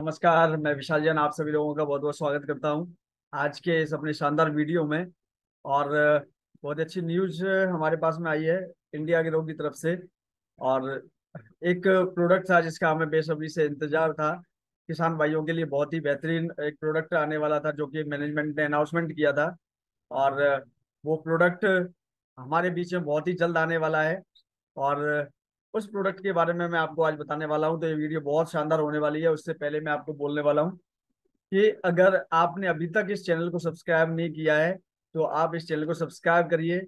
नमस्कार, मैं विशाल जैन आप सभी लोगों का बहुत बहुत स्वागत करता हूं आज के इस अपने शानदार वीडियो में। और बहुत अच्छी न्यूज हमारे पास में आई है इंडिया गिरोह की तरफ से। और एक प्रोडक्ट था जिसका हमें बेसब्री से इंतजार था। किसान भाइयों के लिए बहुत ही बेहतरीन एक प्रोडक्ट आने वाला था जो कि मैनेजमेंट ने अनाउंसमेंट किया था। और वो प्रोडक्ट हमारे बीच में बहुत ही जल्द आने वाला है। और उस प्रोडक्ट के बारे में मैं आपको आज बताने वाला हूं, तो ये वीडियो बहुत शानदार होने वाली है। उससे पहले मैं आपको बोलने वाला हूं कि अगर आपने अभी तक इस चैनल को सब्सक्राइब नहीं किया है तो आप इस चैनल को सब्सक्राइब करिए।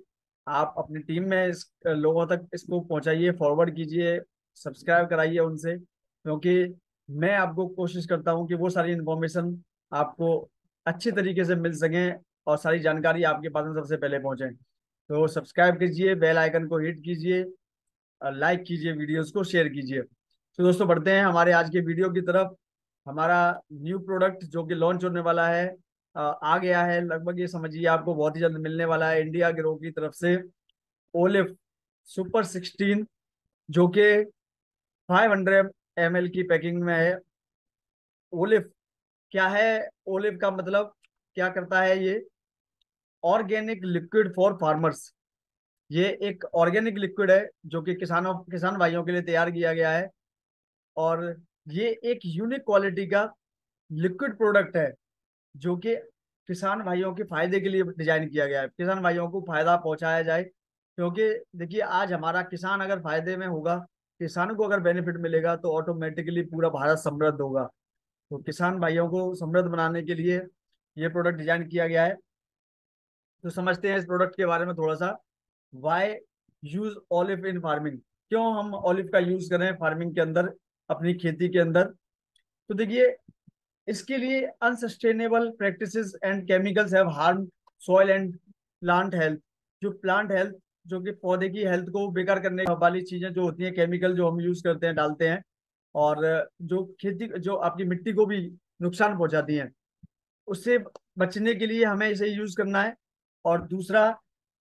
आप अपनी टीम में इस लोगों तक इसको पहुंचाइए, फॉरवर्ड कीजिए, सब्सक्राइब कराइए उनसे, क्योंकि मैं आपको कोशिश करता हूं कि वो सारी इंफॉर्मेशन आपको अच्छे तरीके से मिल सके और सारी जानकारी आपके पास में सबसे पहले पहुंचे। तो सब्सक्राइब कीजिए, बेल आइकन को हिट कीजिए, लाइक कीजिए, वीडियोस को शेयर कीजिए। तो दोस्तों बढ़ते हैं हमारे आज के वीडियो की तरफ। हमारा न्यू प्रोडक्ट जो कि लॉन्च होने वाला है आ गया है लगभग, ये समझिए आपको बहुत ही जल्द मिलने वाला है इंडिया गिरोह की तरफ से। ओलिव सुपर 16 जो कि 500 ml की पैकिंग में है। ओलिव क्या है? ओलिव का मतलब क्या करता है ये? Organic liquid for farmers. ये एक ऑर्गेनिक लिक्विड है जो कि किसान भाइयों के लिए तैयार किया गया है। और ये एक यूनिक क्वालिटी का लिक्विड प्रोडक्ट है जो कि किसान भाइयों के फायदे के लिए डिजाइन किया गया है, किसान भाइयों को फायदा पहुंचाया जाए। क्योंकि देखिए, आज हमारा किसान अगर फायदे में होगा, किसान को अगर बेनिफिट मिलेगा तो ऑटोमेटिकली पूरा भारत समृद्ध होगा। तो किसान भाइयों को समृद्ध बनाने के लिए ये प्रोडक्ट डिजाइन किया गया है। तो समझते हैं इस प्रोडक्ट के बारे में थोड़ा सा। Why use olive in farming? क्यों हम ऑलिव का यूज करें फार्मिंग के अंदर, अपनी खेती के अंदर? तो देखिए, इसके लिए unsustainable practices and chemicals have harm soil and plant health. जो प्लांट हेल्थ, जो कि पौधे की हेल्थ को बेकार करने वाली चीजें जो होती हैं, केमिकल जो हम यूज करते हैं, डालते हैं, और जो खेती, जो आपकी मिट्टी को भी नुकसान पहुंचाती हैं, उससे बचने के लिए हमें इसे यूज करना है। और दूसरा,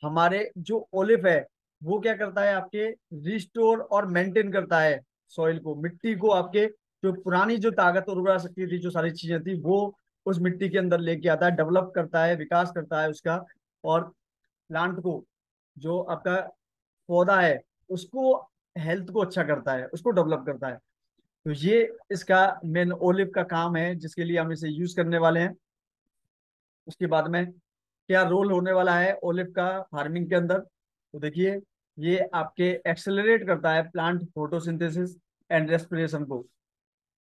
हमारे जो ओलिव है वो क्या करता है, आपके रिस्टोर और मेंटेन करता है सॉइल को, मिट्टी को, आपके जो पुरानी जो ताकत और उर्वरा शक्ति थी, जो सारी चीजें थी, वो उस मिट्टी के अंदर लेके आता है, डेवलप करता है, विकास करता है उसका। और प्लांट को, जो आपका पौधा है, उसको हेल्थ को अच्छा करता है, उसको डेवलप करता है। तो ये इसका मेन ओलिव का काम है जिसके लिए हम इसे यूज करने वाले हैं। उसके बाद में क्या रोल होने वाला है ओलिव का फार्मिंग के अंदर? तो देखिए, ये आपके एक्सेलरेट करता है प्लांट फोटोसिंथेसिस एंड रेस्पिरेशन को।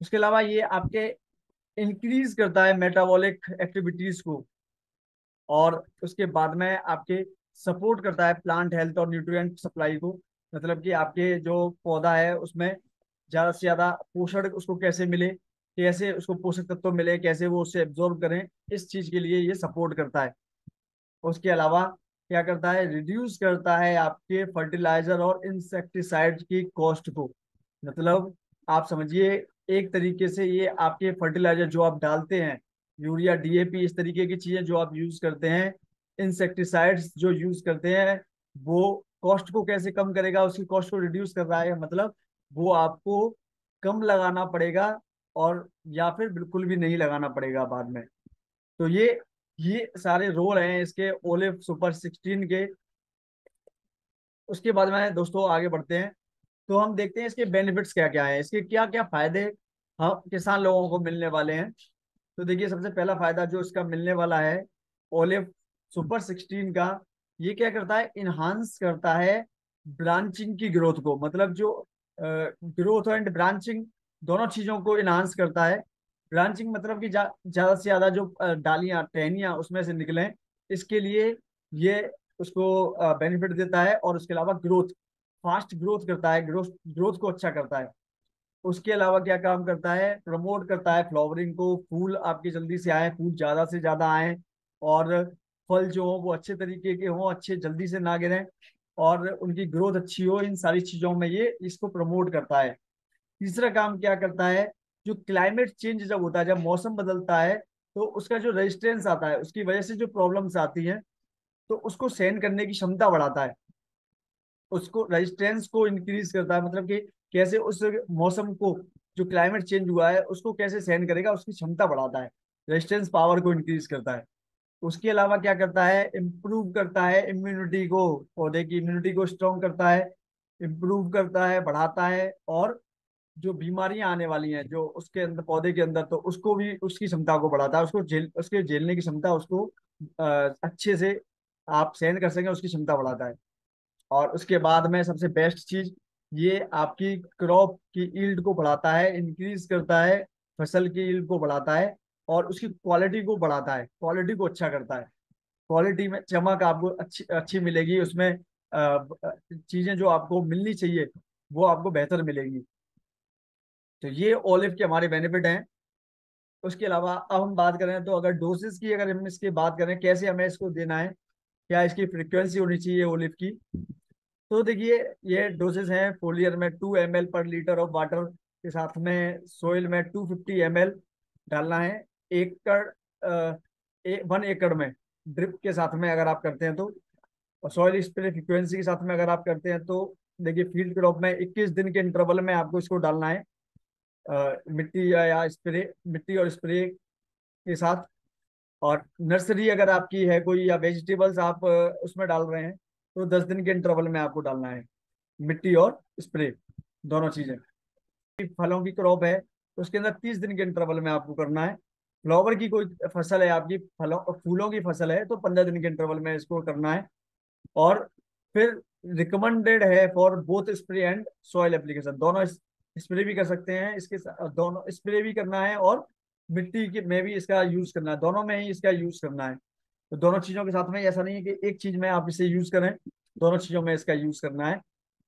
उसके अलावा ये आपके इंक्रीज करता है मेटाबॉलिक एक्टिविटीज को। और उसके बाद में आपके सपोर्ट करता है प्लांट हेल्थ और न्यूट्रिएंट सप्लाई को। मतलब कि आपके जो पौधा है उसमें ज्यादा से ज्यादा पोषण उसको कैसे मिले, कैसे उसको पोषक तत्व मिले, कैसे वो उससे एब्जॉर्ब करें, इस चीज के लिए ये सपोर्ट करता है। उसके अलावा क्या करता है, रिड्यूस करता है आपके फर्टिलाइजर और इंसेक्टिसाइड की कॉस्ट को। मतलब आप समझिए, एक तरीके से ये आपके फर्टिलाइजर जो आप डालते हैं, यूरिया, डीएपी, इस तरीके की चीजें जो आप यूज करते हैं, इंसेक्टिसाइड्स जो यूज करते हैं, वो कॉस्ट को कैसे कम करेगा, उसकी कॉस्ट को रिड्यूस कर रहा है। मतलब वो आपको कम लगाना पड़ेगा, और या फिर बिल्कुल भी नहीं लगाना पड़ेगा बाद में। तो ये सारे रोल हैं इसके ओलिव सुपर 16 के। उसके बाद में दोस्तों आगे बढ़ते हैं, तो हम देखते हैं इसके बेनिफिट्स क्या क्या है, इसके क्या क्या फायदे हम किसान लोगों को मिलने वाले हैं। तो देखिए, सबसे पहला फायदा जो इसका मिलने वाला है ओलिव सुपर 16 का, ये क्या करता है, इनहांस करता है ब्रांचिंग की ग्रोथ को। मतलब जो ग्रोथ एंड ब्रांचिंग, दोनों चीजों को इनहांस करता है। ब्रांचिंग मतलब कि ज्यादा से ज्यादा जो डालियां, टहनियां उसमें से निकलें, इसके लिए ये उसको बेनिफिट देता है। और उसके अलावा ग्रोथ, फास्ट ग्रोथ करता है, ग्रोथ ग्रोथ को अच्छा करता है। उसके अलावा क्या काम करता है, प्रमोट करता है फ्लावरिंग को, फूल आपके जल्दी से आए, फूल ज्यादा से ज्यादा आए, और फल जो हो वो अच्छे तरीके के हों, अच्छे जल्दी से ना गिरें, और उनकी ग्रोथ अच्छी हो। इन सारी चीजों में ये इसको प्रमोट करता है। तीसरा काम क्या करता है, जो क्लाइमेट चेंज जब होता है, जब मौसम बदलता है, तो उसका जो रेजिस्टेंस आता है, उसकी वजह से जो प्रॉब्लम्स आती हैं, तो उसको सहन करने की क्षमता बढ़ाता है, उसको रेजिस्टेंस को इंक्रीज करता है। मतलब कि कैसे उस मौसम को जो क्लाइमेट चेंज हुआ है उसको कैसे सहन करेगा, उसकी क्षमता बढ़ाता है, रेजिस्टेंस पावर को इंक्रीज करता है। उसके अलावा क्या करता है, इम्प्रूव करता है इम्यूनिटी को, पौधे की इम्यूनिटी को स्ट्रॉन्ग करता है, इम्प्रूव करता है, बढ़ाता है। और जो बीमारियां आने वाली हैं जो उसके अंदर, पौधे के अंदर, तो उसको भी, उसकी क्षमता को बढ़ाता है, उसको उसके झेलने की क्षमता, उसको अच्छे से आप सहन कर सकें उसकी क्षमता बढ़ाता है। और उसके बाद में सबसे बेस्ट चीज, ये आपकी क्रॉप की ईल्ड को बढ़ाता है, इंक्रीज करता है, फसल की ईल्ड को बढ़ाता है, और उसकी क्वालिटी को बढ़ाता है, क्वालिटी को अच्छा करता है। क्वालिटी में चमक आपको अच्छी अच्छी मिलेगी, उसमें चीजें जो आपको मिलनी चाहिए वो आपको बेहतर मिलेगी। तो ये ओलिव के हमारे बेनिफिट हैं। उसके अलावा अब हम बात करें तो अगर डोसेस की, अगर हम इसकी बात करें कैसे हमें इसको देना है, क्या इसकी फ्रिक्वेंसी होनी चाहिए ओलिव की, तो देखिए ये डोसेज हैं। फोलियर में 2 ml पर लीटर ऑफ वाटर के साथ में सोइल में 250 ml डालना है। एकड़ 1 एकड़ में ड्रिप के साथ में अगर आप करते हैं तो, और सॉइल स्प्रे फ्रिक्वेंसी के साथ में अगर आप करते हैं तो, देखिए फील्ड क्रॉप में 21 दिन के इंटरवल में आपको इसको डालना है। मिट्टी या स्प्रे, मिट्टी और स्प्रे के साथ। और नर्सरी अगर आपकी है कोई, या वेजिटेबल्स आप उसमें डाल रहे हैं, तो 10 दिन के इंटरवल में आपको डालना है मिट्टी और स्प्रे, दोनों चीजें। फलों की क्रॉप है तो उसके अंदर 30 दिन के इंटरवल में आपको करना है। फ्लावर की कोई फसल है आपकी, फलों फूलों की फसल है, तो 15 दिन के इंटरवल में इसको करना है। और फिर रिकमेंडेड है for both spray and soil application, दोनों स्प्रे भी कर सकते हैं इसके दोनों स्प्रे भी करना है, और मिट्टी के में भी इसका यूज करना है, दोनों में ही इसका यूज करना है। तो दोनों चीजों के साथ में, ऐसा नहीं है कि एक चीज में आप इसे यूज करें, दोनों चीजों में इसका यूज करना है,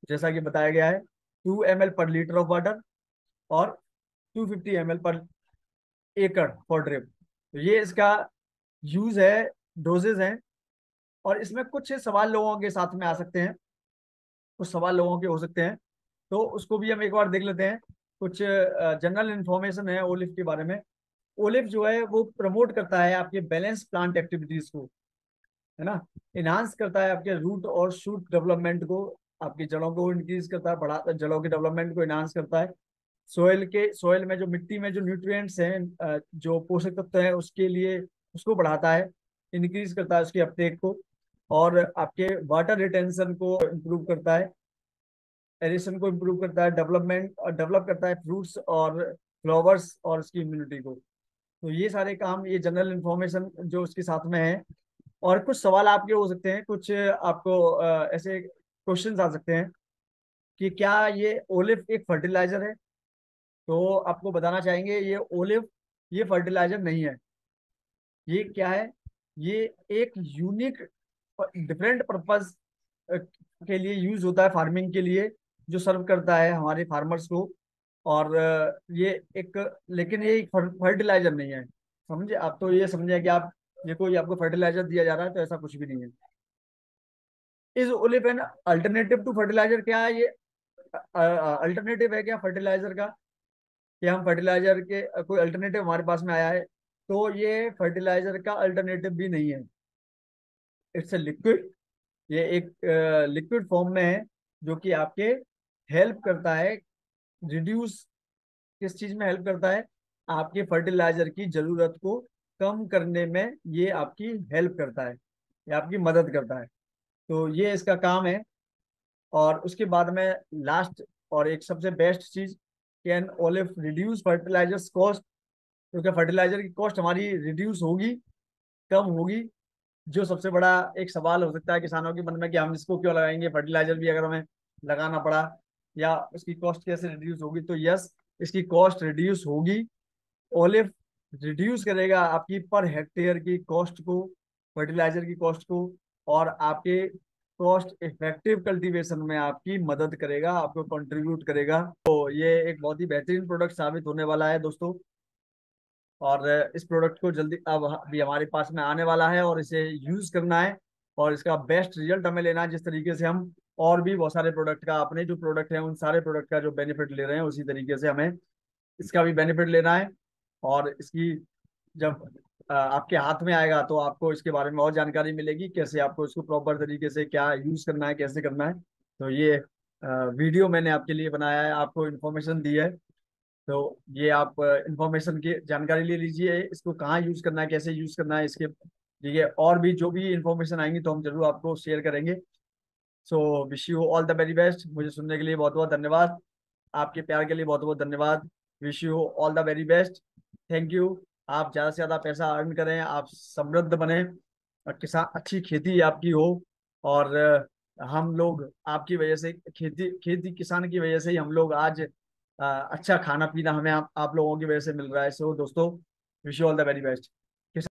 जैसा कि बताया गया है। 2 ml पर लीटर ऑफ वाटर, और 250 ml पर एकड़ फॉर ड्रिप। तो ये इसका यूज है, डोजेज हैं। और इसमें कुछ सवाल लोगों के साथ में आ सकते हैं, कुछ सवाल लोगों के हो सकते हैं, तो उसको भी हम एक बार देख लेते हैं। कुछ जनरल इंफॉर्मेशन है ओलिव के बारे में। ओलिव जो है वो प्रमोट करता है आपके बैलेंस प्लांट एक्टिविटीज को, है ना। इनहांस करता है आपके रूट और शूट डेवलपमेंट को, आपकी जड़ों को इंक्रीज करता है, बढ़ाता है, जड़ों के डेवलपमेंट को इनहांस करता है। सोइल में जो मिट्टी में जो न्यूट्रिएंट्स हैं, जो पोषक तत्व हैं, उसके लिए उसको बढ़ाता है, इंक्रीज करता है उसके अपटेक को। और आपके वाटर रिटेंशन को इम्प्रूव करता है, एरिशन को इम्प्रूव करता है, डेवलपमेंट और डेवलप करता है फ्रूट्स और फ्लावर्स और उसकी इम्यूनिटी को। तो ये सारे काम, ये जनरल इंफॉर्मेशन जो उसके साथ में है। और कुछ सवाल आपके हो सकते हैं, कुछ आपको ऐसे क्वेश्चंस आ सकते हैं कि क्या ये ओलिव एक फर्टिलाइजर है। तो आपको बताना चाहेंगे ये ओलिव, ये फर्टिलाइजर नहीं है। ये क्या है, ये एक यूनिक डिफरेंट पर्पस के लिए यूज होता है, फार्मिंग के लिए, जो सर्व करता है हमारे फार्मर्स को। और ये एक, लेकिन ये एक फर्टिलाइजर नहीं है, समझे आप। तो ये समझे कि आप, ये कोई आपको फर्टिलाइजर दिया जा रहा है, तो ऐसा कुछ भी नहीं है। Is olive an alternative to fertiliser, क्या है ये अल्टरनेटिव है क्या फर्टिलाइजर का, कि हम फर्टिलाइजर के कोई अल्टरनेटिव हमारे पास में आया है। तो ये फर्टिलाइजर का अल्टरनेटिव भी नहीं है। इट्स ए लिक्विड, ये एक लिक्विड फॉर्म में है, जो कि आपके हेल्प करता है रिड्यूस, किस चीज में हेल्प करता है, आपके फर्टिलाइजर की जरूरत को कम करने में ये आपकी हेल्प करता है, ये आपकी मदद करता है। तो ये इसका काम है। और उसके बाद में लास्ट और एक सबसे बेस्ट चीज, can olive reduce fertilisers cost, क्योंकि फर्टिलाइजर की कॉस्ट हमारी रिड्यूस होगी, कम होगी। जो सबसे बड़ा एक सवाल हो सकता है किसानों के मन में, कि हम इसको क्यों लगाएंगे, फर्टिलाइजर भी अगर हमें लगाना पड़ा, या उसकी कॉस्ट कैसे रिड्यूस होगी। तो यस, इसकी कॉस्ट रिड्यूस होगी। ओलिव रिड्यूस करेगा आपकी पर हेक्टेयर की कॉस्ट को, फर्टिलाइजर की कॉस्ट को, और आपके कॉस्ट इफेक्टिव कल्टीवेशन में आपकी मदद करेगा, आपको कंट्रीब्यूट करेगा। तो ये एक बहुत ही बेहतरीन प्रोडक्ट साबित होने वाला है दोस्तों। और इस प्रोडक्ट को जल्दी अब भी हमारे पास में आने वाला है, और इसे यूज करना है, और इसका बेस्ट रिजल्ट हमें लेना है। जिस तरीके से हम और भी बहुत सारे प्रोडक्ट का, अपने जो प्रोडक्ट है उन सारे प्रोडक्ट का जो बेनिफिट ले रहे हैं, उसी तरीके से हमें इसका भी बेनिफिट लेना है। और इसकी जब आपके हाथ में आएगा, तो आपको इसके बारे में और जानकारी मिलेगी, कैसे आपको इसको प्रॉपर तरीके से क्या यूज करना है, कैसे करना है। तो ये वीडियो मैंने आपके लिए बनाया है, आपको इन्फॉर्मेशन दी है। तो ये आप इंफॉर्मेशन की जानकारी ले लीजिए, इसको कहाँ यूज करना है, कैसे यूज करना है इसके, ठीक है। और भी जो भी इंफॉर्मेशन आएंगी तो हम जरूर आपको शेयर करेंगे। So wish you all the very best. मुझे सुनने के लिए बहुत बहुत धन्यवाद। आपके प्यार के लिए बहुत बहुत धन्यवाद। Wish you all the very best. Thank you. आप ज़्यादा से ज़्यादा पैसा अर्न करें, आप समृद्ध बने, और किसान अच्छी खेती आपकी हो। और हम लोग आपकी वजह से, खेती खेती किसान की वजह से ही हम लोग आज अच्छा खाना पीना हमें आप लोगों की वजह से मिल रहा है। सो दोस्तों, wish you all the very best.